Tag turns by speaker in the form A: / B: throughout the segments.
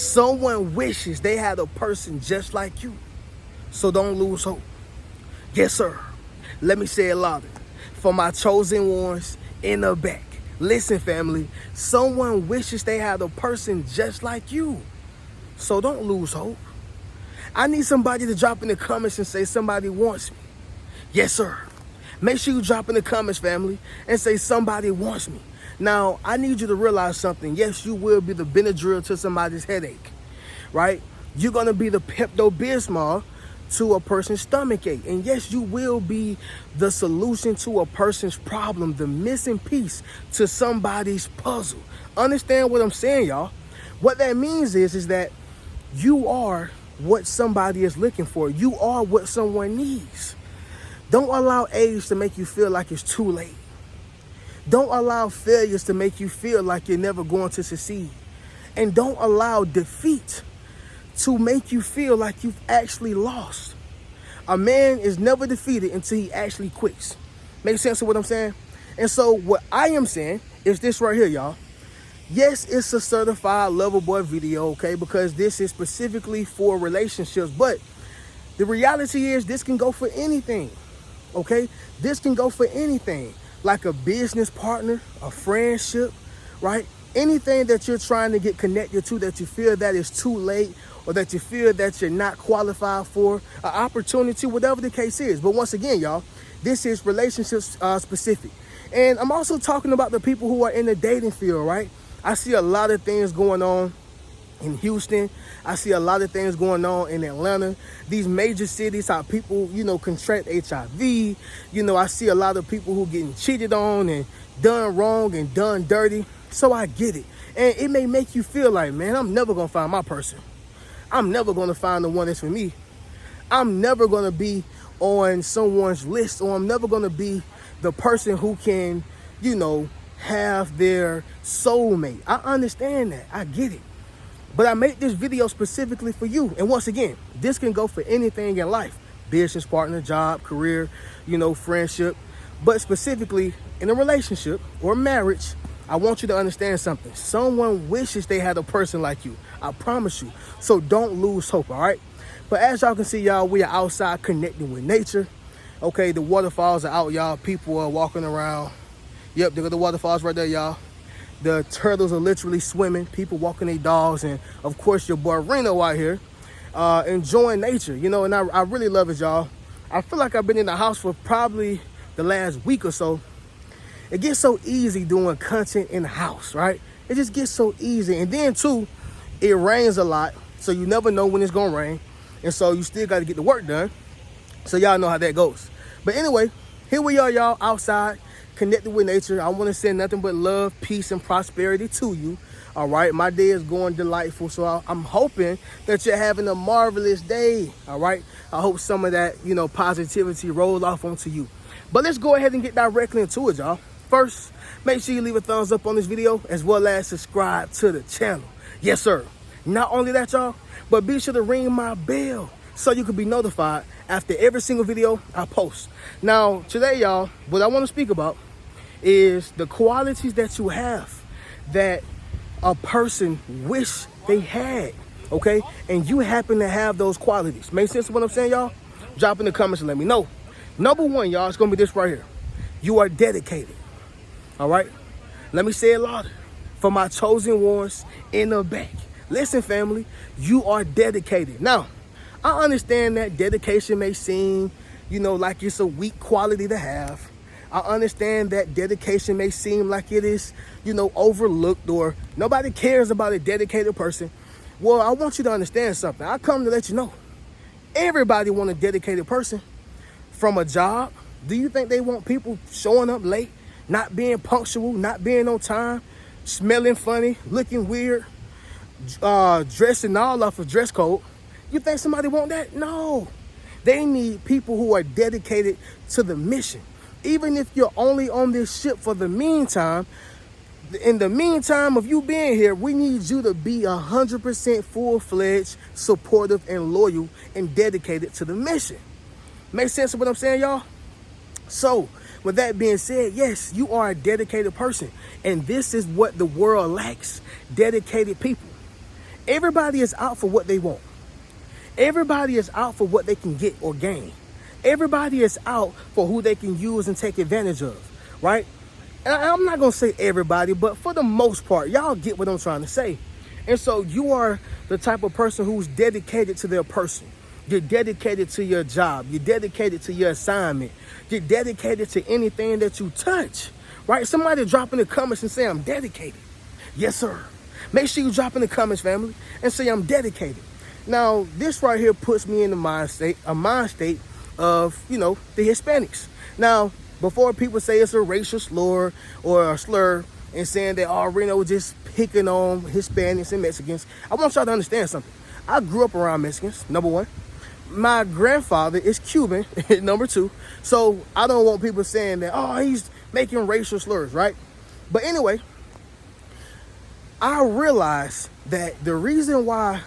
A: Someone wishes they had a person just like you. So don't lose hope. Yes, sir. Let me say it louder. For my chosen ones in the back. Listen, family. Someone wishes they had a person just like you. So don't lose hope. I need somebody to drop in the comments and say somebody wants me. Yes, sir. Make sure you drop in the comments, family, and say somebody wants me. Now, I need you to realize something. Yes, you will be the Benadryl to somebody's headache, right? You're going to be the Pepto-Bismol to a person's stomach ache. And yes, you will be the solution to a person's problem, the missing piece to somebody's puzzle. Understand what I'm saying, y'all? What that means is that you are what somebody is looking for. You are what someone needs. Don't allow age to make you feel like it's too late. Don't allow failures to make you feel like you're never going to succeed. And don't allow defeat to make you feel like you've actually lost. A man is never defeated until he actually quits. Make sense of what I'm saying? And so what I am saying is this right here, y'all. Yes, it's a certified lover boy video, okay, because this is specifically for relationships. But the reality is this can go for anything, okay? This can go for anything, like a business partner, a friendship, right? Anything that you're trying to get connected to that you feel that is too late or that you feel that you're not qualified for, an opportunity, whatever the case is. But once again, y'all, this is relationships specific. And I'm also talking about the people who are in the dating field, right? I see a lot of things going on in Houston. I see a lot of things going on in Atlanta. These major cities, how people, contract HIV. I see a lot of people who getting cheated on and done wrong and done dirty. So I get it. And it may make you feel like, man, I'm never going to find my person. I'm never going to find the one that's for me. I'm never going to be on someone's list, or I'm never going to be the person who can, have their soulmate. I understand that. I get it. But I made this video specifically for you. And once again, this can go for anything in life. Business partner, job, career, friendship. But specifically in a relationship or marriage, I want you to understand something. Someone wishes they had a person like you. I promise you. So don't lose hope, all right? But as y'all can see, y'all, we are outside connecting with nature. Okay, the waterfalls are out, y'all. People are walking around. Yep, there are the waterfalls right there, y'all. The turtles are literally swimming. People walking their dogs. And, of course, your boy Reno out here enjoying nature. And I really love it, y'all. I feel like I've been in the house for probably the last week or so. It gets so easy doing content in the house, right? It just gets so easy. And then, too, it rains a lot. So you never know when it's going to rain. And so you still got to get the work done. So y'all know how that goes. But anyway, here we are, y'all, outside, connected with nature. I want to send nothing but love, peace, and prosperity to you. All right, my day is going delightful. So I'm hoping that you're having a marvelous day. All right, I hope some of that, positivity rolls off onto you. But let's go ahead and get directly into it, y'all. First, make sure you leave a thumbs up on this video, as well as subscribe to the channel. Yes, sir. Not only that, y'all, but be sure to ring my bell so you can be notified after every single video I post. Now, today, y'all, what I want to speak about is the qualities that you have that a person wish they had, okay? And you happen to have those qualities. Make sense of what I'm saying, y'all? Drop in the comments and let me know. Number one, y'all, it's going to be this right here. You are dedicated, all right? Let me say it louder. For my chosen ones in the back. Listen, family, you are dedicated. Now, I understand that dedication may seem, like it's a weak quality to have. I understand that dedication may seem like it is, overlooked, or nobody cares about a dedicated person. Well, I want you to understand something. I come to let you know. Everybody want a dedicated person. From a job, do you think they want people showing up late, not being punctual, not being on time, smelling funny, looking weird, dressing all off of dress code? You think somebody want that? No. They need people who are dedicated to the mission. Even if you're only on this ship for the meantime, in the meantime of you being here, we need you to be 100% full-fledged, supportive, and loyal, and dedicated to the mission. Make sense of what I'm saying, y'all? So, with that being said, yes, you are a dedicated person. And this is what the world lacks: dedicated people. Everybody is out for what they want. Everybody is out for what they can get or gain. Everybody is out for who they can use and take advantage of, right? And I'm not going to say everybody, but for the most part, y'all get what I'm trying to say. And so you are the type of person who's dedicated to their person. You're dedicated to your job. You're dedicated to your assignment. You're dedicated to anything that you touch, right? Somebody drop in the comments and say, I'm dedicated. Yes, sir. Make sure you drop in the comments, family, and say, I'm dedicated. Now, this right here puts me in the mind state of, the Hispanics. Now, before people say it's a racial slur or a slur and saying that, oh, Reno just picking on Hispanics and Mexicans, I want y'all to understand something. I grew up around Mexicans, number one. My grandfather is Cuban, number two. So I don't want people saying that, oh, he's making racial slurs, right? But anyway, I realized that the reason why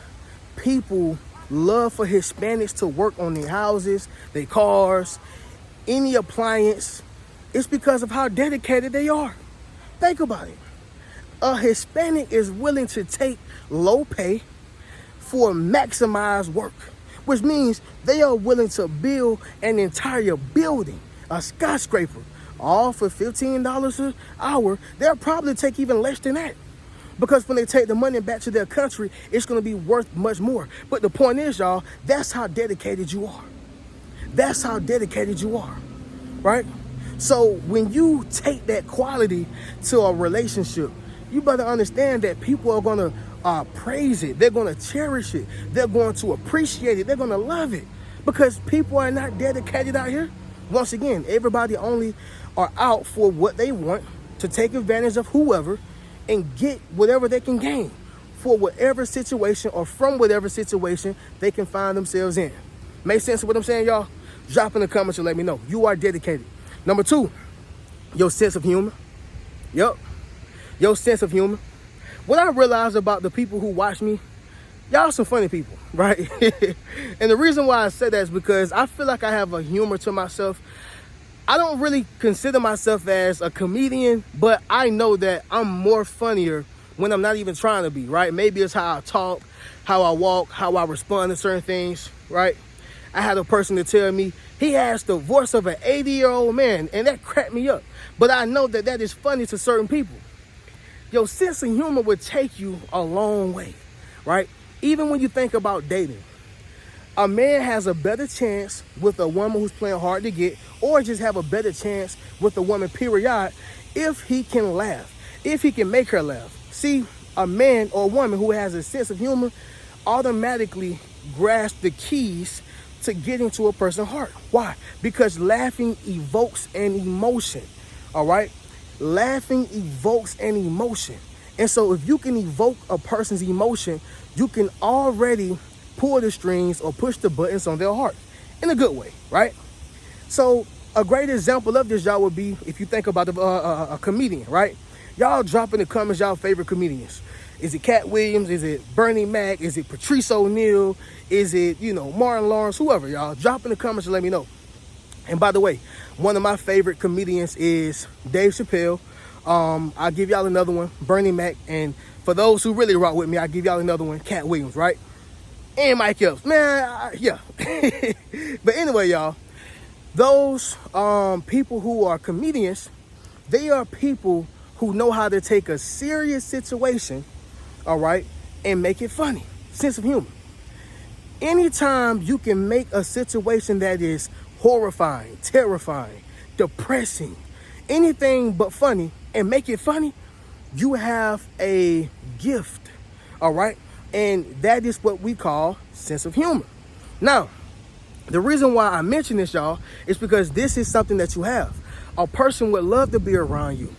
A: people love for Hispanics to work on their houses, their cars, any appliance, is because of how dedicated they are. Think about it. A Hispanic is willing to take low pay for maximized work, which means they are willing to build an entire building, a skyscraper, all for $15 an hour. They'll probably take even less than that, because when they take the money back to their country, it's going to be worth much more. But the point is, y'all, that's how dedicated you are. That's how dedicated you are, right? So when you take that quality to a relationship, you better understand that people are going to praise it. They're going to cherish it. They're going to appreciate it. They're going to love it, because people are not dedicated out here. Once again, everybody only are out for what they want, to take advantage of whoever and get whatever they can gain for whatever situation or from whatever situation they can find themselves in. Make sense of what I'm saying, y'all? Drop in the comments and let me know. You are dedicated. Number two, your sense of humor. Yup. Your sense of humor. What I realized about the people who watch me, y'all some funny people, right? And the reason why I say that is because I feel like I have a humor to myself. I don't really consider myself as a comedian, but I know that I'm more funnier when I'm not even trying to be, right? Maybe it's how I talk, how I walk, how I respond to certain things, right? I had a person to tell me he has the voice of an 80-year-old man, and that cracked me up. But I know that that is funny to certain people. Your sense of humor would take you a long way, right? Even when you think about dating, a man has a better chance with a woman who's playing hard to get, or just have a better chance with a woman, period, if he can laugh, if he can make her laugh. See, a man or a woman who has a sense of humor automatically grasps the keys to getting to a person's heart. Why? Because laughing evokes an emotion, all right? Laughing evokes an emotion. And so if you can evoke a person's emotion, you can already pull the strings or push the buttons on their heart in a good way, right? So a great example of this, y'all, would be if you think about a comedian, right? Y'all drop in the comments y'all favorite comedians. Is it Cat Williams? Is it Bernie Mac? Is it Patrice O'Neal? Is it, Martin Lawrence? Whoever, y'all. Drop in the comments and let me know. And by the way, one of my favorite comedians is Dave Chappelle. I'll give y'all another one, Bernie Mac. And for those who really rock with me, I'll give y'all another one, Cat Williams, right? And Mike Epps. Man, yeah. But anyway, y'all, those people who are comedians, they are people who know how to take a serious situation, all right, and make it funny. Sense of humor. Anytime you can make a situation that is horrifying, terrifying, depressing, anything but funny, and make it funny, you have a gift, all right? And that is what we call sense of humor. Now, the reason why I mention this, y'all, is because this is something that you have. A person would love to be around you.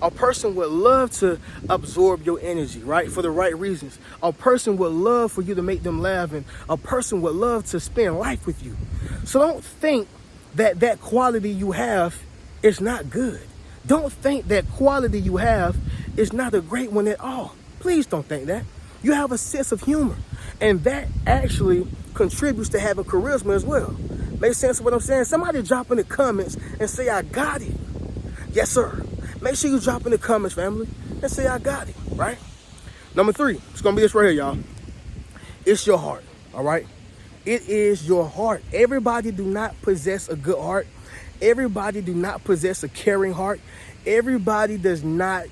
A: A person would love to absorb your energy, right? For the right reasons. A person would love for you to make them laugh, and a person would love to spend life with you. So don't think that that quality you have is not good. Don't think that quality you have is not a great one at all. Please don't think that. You have a sense of humor, and that actually contributes to having charisma as well. Make sense of what I'm saying? Somebody drop in the comments and say, I got it. Yes, sir. Make sure you drop in the comments, family, and say, I got it, right? Number three, it's going to be this right here, y'all. It's your heart, all right? It is your heart. Everybody do not possess a good heart. Everybody do not possess a caring heart. Everybody does not,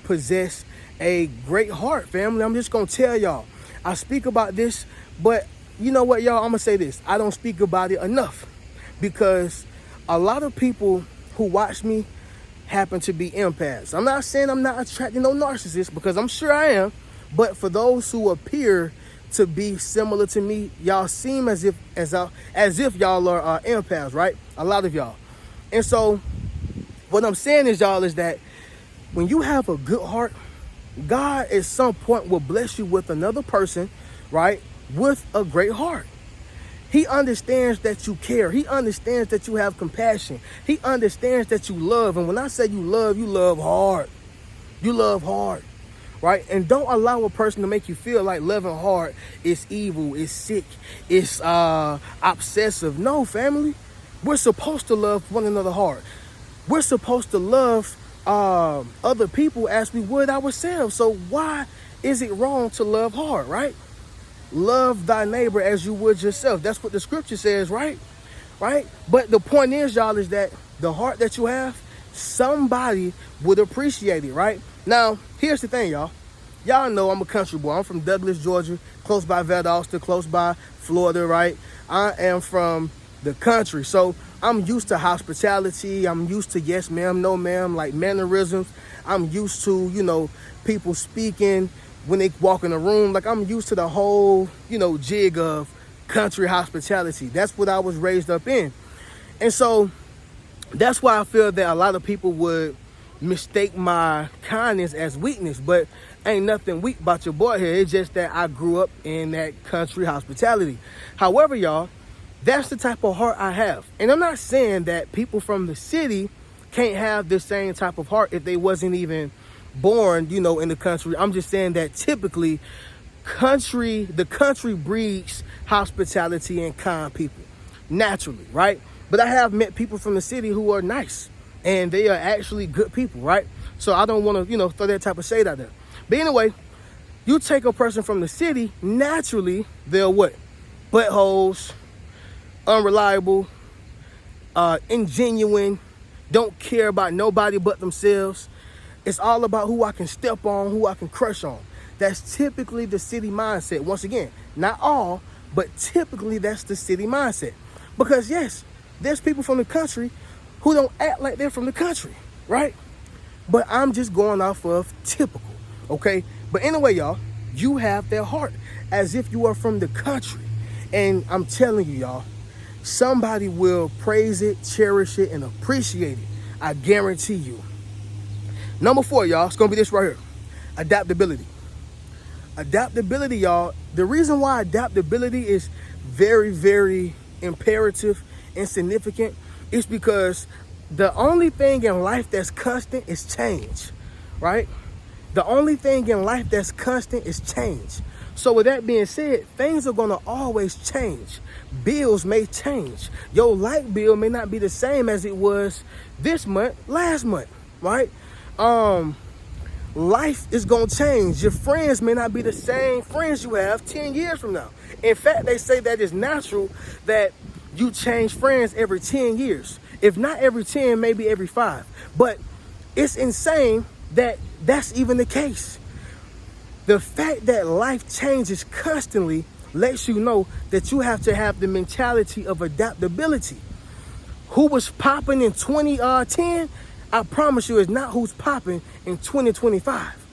A: possess a great heart, family. I'm just going to tell y'all. I speak about this, but you know what, y'all? I'm going to say this. I don't speak about it enough because a lot of people who watch me happen to be empaths. I'm not saying I'm not attracting no narcissists because I'm sure I am, but for those who appear to be similar to me, y'all seem as if y'all are empaths, right? A lot of y'all. And so what I'm saying is, y'all, is that when you have a good heart, God at some point will bless you with another person, right, with a great heart. He understands that you care. He understands that you have compassion. He understands that you love. And when I say you love hard. You love hard, right? And don't allow a person to make you feel like loving hard is evil, is sick, is obsessive. No, family. We're supposed to love one another hard. We're supposed to love other people as we would ourselves. So why is it wrong to love hard, right? Love thy neighbor as you would yourself. That's what the scripture says, right? Right? But the point is, y'all, is that the heart that you have, somebody would appreciate it, right? Now, here's the thing, y'all. Y'all know I'm a country boy. I'm from Douglas, Georgia, close by Valdosta, close by Florida, right? I am from the country. So I'm used to hospitality. I'm used to yes, ma'am, no, ma'am, like mannerisms. I'm used to, people speaking when they walk in a room. Like I'm used to the whole, jig of country hospitality. That's what I was raised up in. And so that's why I feel that a lot of people would mistake my kindness as weakness, but ain't nothing weak about your boy here. It's just that I grew up in that country hospitality. However, y'all, that's the type of heart I have. And I'm not saying that people from the city can't have the same type of heart if they wasn't even born, in the country. I'm just saying that typically the country breeds hospitality and kind people naturally, right? But I have met people from the city who are nice and they are actually good people, right? So I don't want to, throw that type of shade out there. But anyway, you take a person from the city, naturally, they're what? Buttholes, unreliable, ingenuine, don't care about nobody but themselves. It's all about who I can step on, who I can crush on. That's typically the city mindset. Once again, not all, but typically that's the city mindset. Because yes, there's people from the country who don't act like they're from the country, right? But I'm just going off of typical, okay? But anyway, y'all, you have their heart as if you are from the country. And I'm telling you, y'all, somebody will praise it, cherish it, and appreciate it. I guarantee you. Number 4, y'all, it's going to be this right here. Adaptability. Adaptability, y'all. The reason why adaptability is very, very imperative and significant is because the only thing in life that's constant is change, right? The only thing in life that's constant is change. So with that being said, things are going to always change. Bills may change. Your light bill may not be the same as it was this month, last month, right? Life is going to change. Your friends may not be the same friends you have 10 years from now. In fact, they say that it's natural that you change friends every 10 years. If not every 10, maybe every 5. But it's insane that that's even the case. The fact that life changes constantly lets you know that you have to have the mentality of adaptability. Who was popping in 2010, I promise you, is not who's popping in 2025.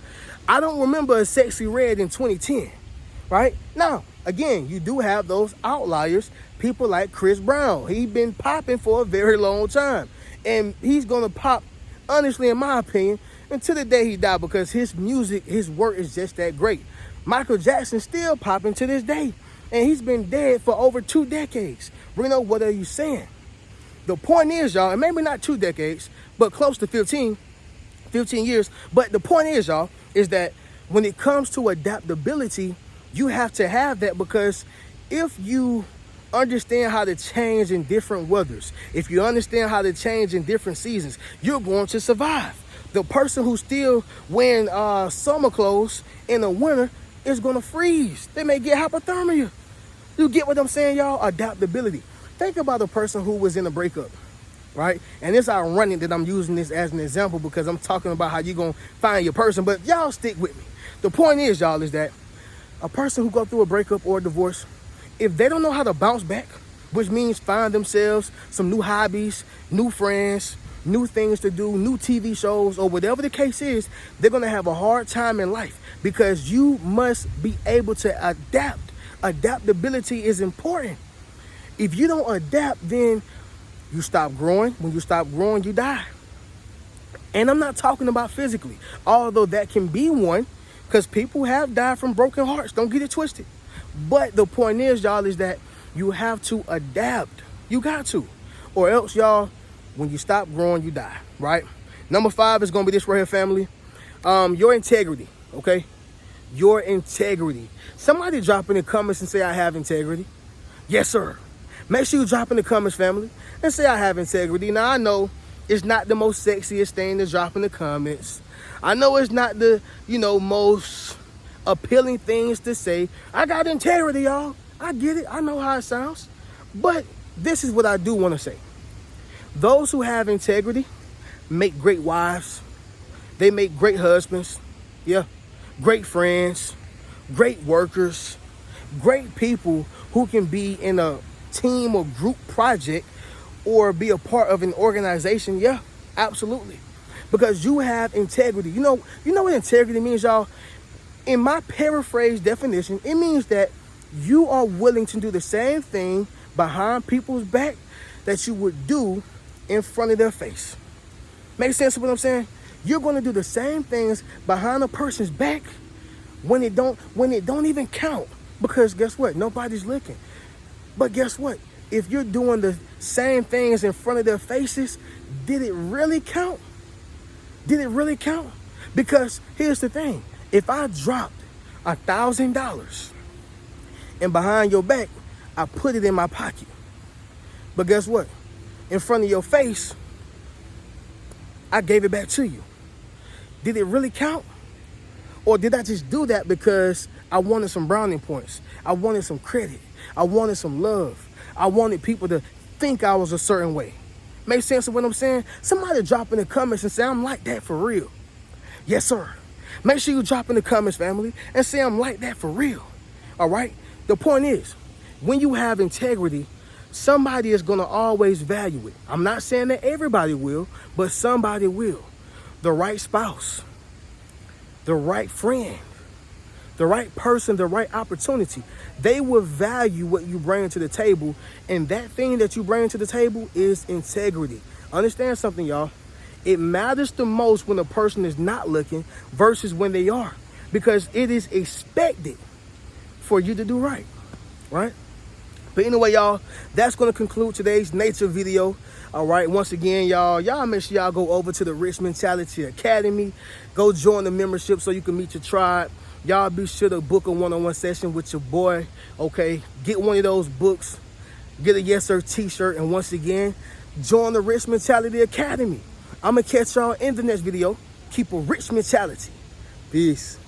A: I don't remember a Sexy Red in 2010, right? Now, again, you do have those outliers, people like Chris Brown. He's been popping for a very long time. And he's going to pop, honestly, in my opinion, until the day he died, because his music, his work is just that great. Michael Jackson still popping to this day, and he's been dead for over 2 decades. Reno, what are you saying? The point is, y'all, and maybe not 2 decades, but close to 15 years. But the point is, y'all, is that when it comes to adaptability, you have to have that, because if you understand how to change in different weathers, if you understand how to change in different seasons, you're going to survive. The person who's still wearing summer clothes in the winter is going to freeze. They may get hypothermia. You get what I'm saying, y'all? Adaptability. Think about a person who was in a breakup, right? And it's ironic that I'm using this as an example because I'm talking about how you're going to find your person, but y'all stick with me. The point is, y'all, is that a person who go through a breakup or a divorce, if they don't know how to bounce back, which means find themselves some new hobbies, new friends, new things to do, new TV shows, or whatever the case is, they're going to have a hard time in life because you must be able to adapt. Adaptability is important. If you don't adapt, then you stop growing. When you stop growing, you die. And I'm not talking about physically, although that can be one, because people have died from broken hearts. Don't get it twisted. But the point is, y'all, is that you have to adapt. You got to. Or else, y'all, when you stop growing, you die, right? Number 5 is going to be this right here, family. Your integrity, okay? Your integrity. Somebody drop in the comments and say, I have integrity. Yes, sir. Make sure you drop in the comments, family, and say, I have integrity. Now, I know it's not the most sexiest thing to drop in the comments. I know it's not the, most appealing things to say. I got integrity, y'all. I get it. I know how it sounds. But this is what I do want to say. Those who have integrity make great wives. They make great husbands. Yeah. Great friends. Great workers. Great people who can be in a team or group project or be a part of an organization. Yeah, absolutely. Because you have integrity. You know what integrity means, y'all? In my paraphrase definition, it means that you are willing to do the same thing behind people's back that you would do in front of their face. Make sense of what I'm saying? You're going to do the same things behind a person's back when it don't even count. Because guess what? Nobody's looking. But guess what? If you're doing the same things in front of their faces, did it really count? Did it really count? Because here's the thing. If I dropped $1,000 and behind your back, I put it in my pocket. But guess what? In front of your face, I gave it back to you. Did it really count? Or did I just do that because I wanted some brownie points? I wanted some credit. I wanted some love. I wanted people to think I was a certain way. Make sense of what I'm saying? Somebody drop in the comments and say, I'm like that for real. Yes, sir. Make sure you drop in the comments, family, and say I'm like that for real. All right? The point is, when you have integrity, somebody is going to always value it. I'm not saying that everybody will, but somebody will. The right spouse, the right friend, the right person, the right opportunity. They will value what you bring to the table, and that thing that you bring to the table is integrity. Understand something, y'all. It matters the most when a person is not looking versus when they are, because it is expected for you to do right, right? But anyway, y'all, that's going to conclude today's nature video. All right, once again, y'all make sure y'all go over to the Rich Mentality Academy. Go join the membership so you can meet your tribe. Y'all be sure to book a one-on-one session with your boy, okay? Get one of those books. Get a Yes Sir t-shirt. And once again, join the Rich Mentality Academy. I'm going to catch y'all in the next video. Keep a rich mentality. Peace.